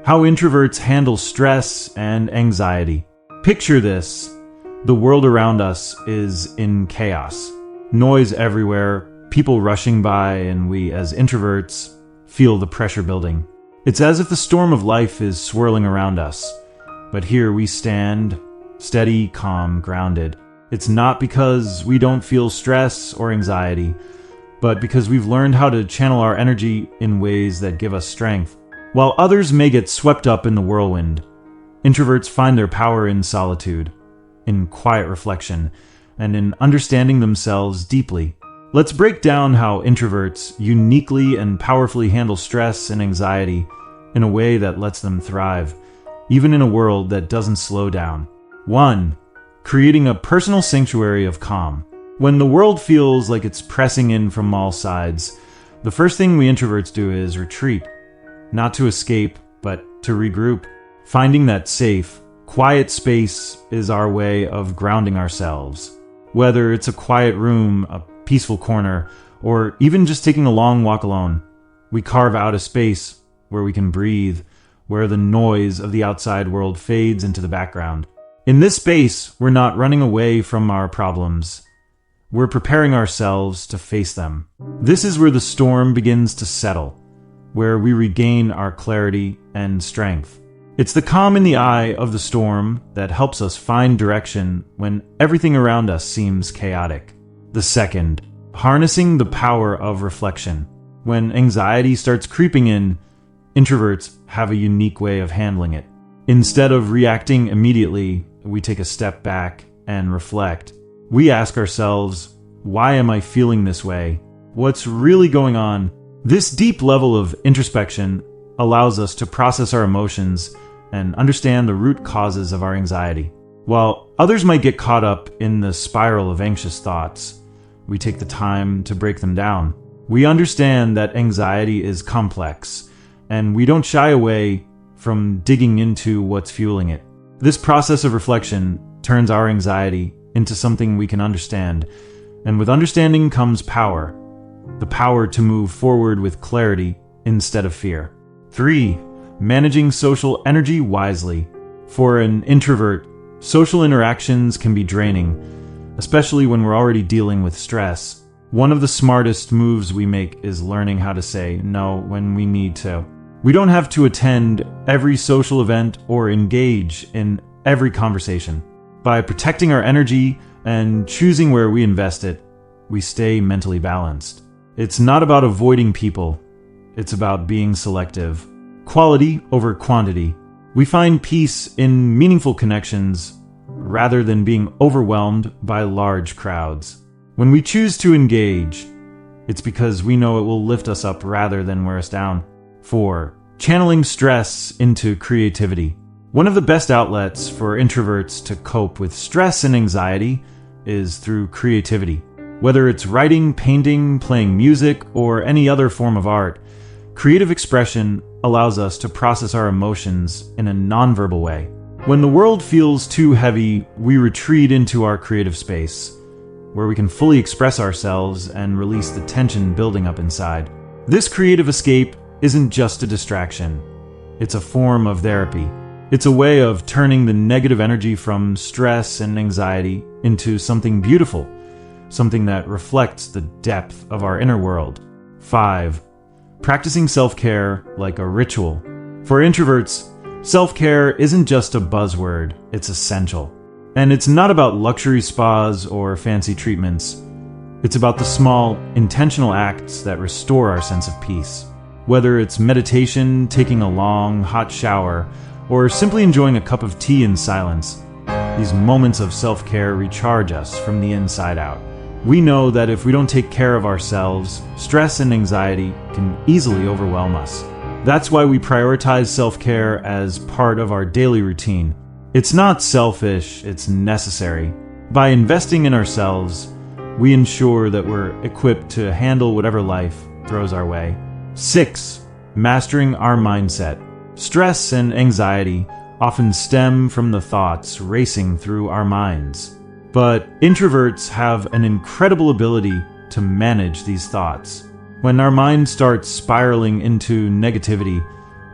How introverts handle stress and anxiety. Picture this. The world around us is in chaos. Noise everywhere, people rushing by, and we, as introverts, feel the pressure building. It's as if the storm of life is swirling around us. But here we stand, steady, calm, grounded. It's not because we don't feel stress or anxiety, but because we've learned how to channel our energy in ways that give us strength. While others may get swept up in the whirlwind, introverts find their power in solitude, in quiet reflection, and in understanding themselves deeply. Let's break down how introverts uniquely and powerfully handle stress and anxiety in a way that lets them thrive, even in a world that doesn't slow down. 1. Creating a personal sanctuary of calm. When the world feels like it's pressing in from all sides, the first thing we introverts do is retreat. Not to escape, but to regroup. Finding that safe, quiet space is our way of grounding ourselves. Whether it's a quiet room, a peaceful corner, or even just taking a long walk alone, we carve out a space where we can breathe, where the noise of the outside world fades into the background. In this space, we're not running away from our problems. We're preparing ourselves to face them. This is where the storm begins to settle, where we regain our clarity and strength. It's the calm in the eye of the storm that helps us find direction when everything around us seems chaotic. The second, harnessing the power of reflection. When anxiety starts creeping in, introverts have a unique way of handling it. Instead of reacting immediately, we take a step back and reflect. We ask ourselves, why am I feeling this way? What's really going on? This deep level of introspection allows us to process our emotions and understand the root causes of our anxiety. While others might get caught up in the spiral of anxious thoughts, we take the time to break them down. We understand that anxiety is complex, and we don't shy away from digging into what's fueling it. This process of reflection turns our anxiety into something we can understand, and with understanding comes power. The power to move forward with clarity instead of fear. 3. Managing social energy wisely. For an introvert, social interactions can be draining, especially when we're already dealing with stress. One of the smartest moves we make is learning how to say no when we need to. We don't have to attend every social event or engage in every conversation. By protecting our energy and choosing where we invest it, we stay mentally balanced. It's not about avoiding people. It's about being selective. Quality over quantity. We find peace in meaningful connections rather than being overwhelmed by large crowds. When we choose to engage, it's because we know it will lift us up rather than wear us down. 4. Channeling stress into creativity. One of the best outlets for introverts to cope with stress and anxiety is through creativity. Whether it's writing, painting, playing music, or any other form of art, creative expression allows us to process our emotions in a nonverbal way. When the world feels too heavy, we retreat into our creative space, where we can fully express ourselves and release the tension building up inside. This creative escape isn't just a distraction. It's a form of therapy. It's a way of turning the negative energy from stress and anxiety into something beautiful, something that reflects the depth of our inner world. 5. Practicing self-care like a ritual. For introverts, self-care isn't just a buzzword, it's essential. And it's not about luxury spas or fancy treatments. It's about the small, intentional acts that restore our sense of peace. Whether it's meditation, taking a long, hot shower, or simply enjoying a cup of tea in silence, these moments of self-care recharge us from the inside out. We know that if we don't take care of ourselves, stress and anxiety can easily overwhelm us. That's why we prioritize self-care as part of our daily routine. It's not selfish, it's necessary. By investing in ourselves, we ensure that we're equipped to handle whatever life throws our way. 6. Mastering our mindset. Stress and anxiety often stem from the thoughts racing through our minds. But introverts have an incredible ability to manage these thoughts. When our mind starts spiraling into negativity,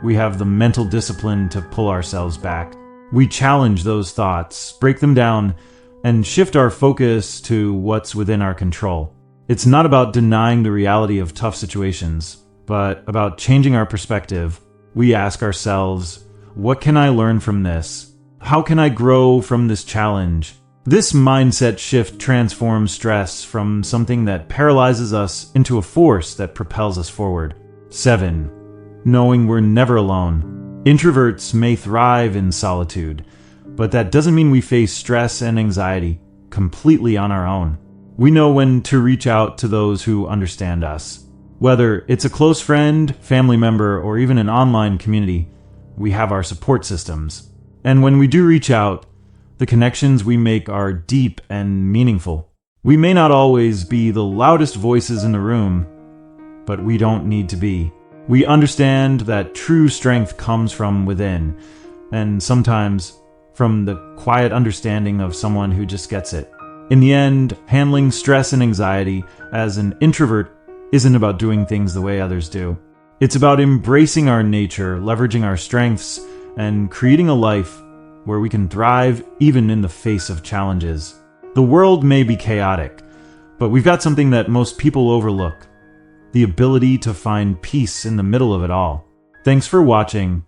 we have the mental discipline to pull ourselves back. We challenge those thoughts, break them down, and shift our focus to what's within our control. It's not about denying the reality of tough situations, but about changing our perspective. We ask ourselves, what can I learn from this? How can I grow from this challenge? This mindset shift transforms stress from something that paralyzes us into a force that propels us forward. 7. Knowing we're never alone. Introverts may thrive in solitude, but that doesn't mean we face stress and anxiety completely on our own. We know when to reach out to those who understand us. Whether it's a close friend, family member, or even an online community, we have our support systems. And when we do reach out, the connections we make are deep and meaningful. We may not always be the loudest voices in the room, but we don't need to be. We understand that true strength comes from within, and sometimes from the quiet understanding of someone who just gets it. In the end, handling stress and anxiety as an introvert isn't about doing things the way others do. It's about embracing our nature, leveraging our strengths, and creating a life where we can thrive even in the face of challenges. The world may be chaotic, but we've got something that most people overlook: the ability to find peace in the middle of it all. Thanks for watching.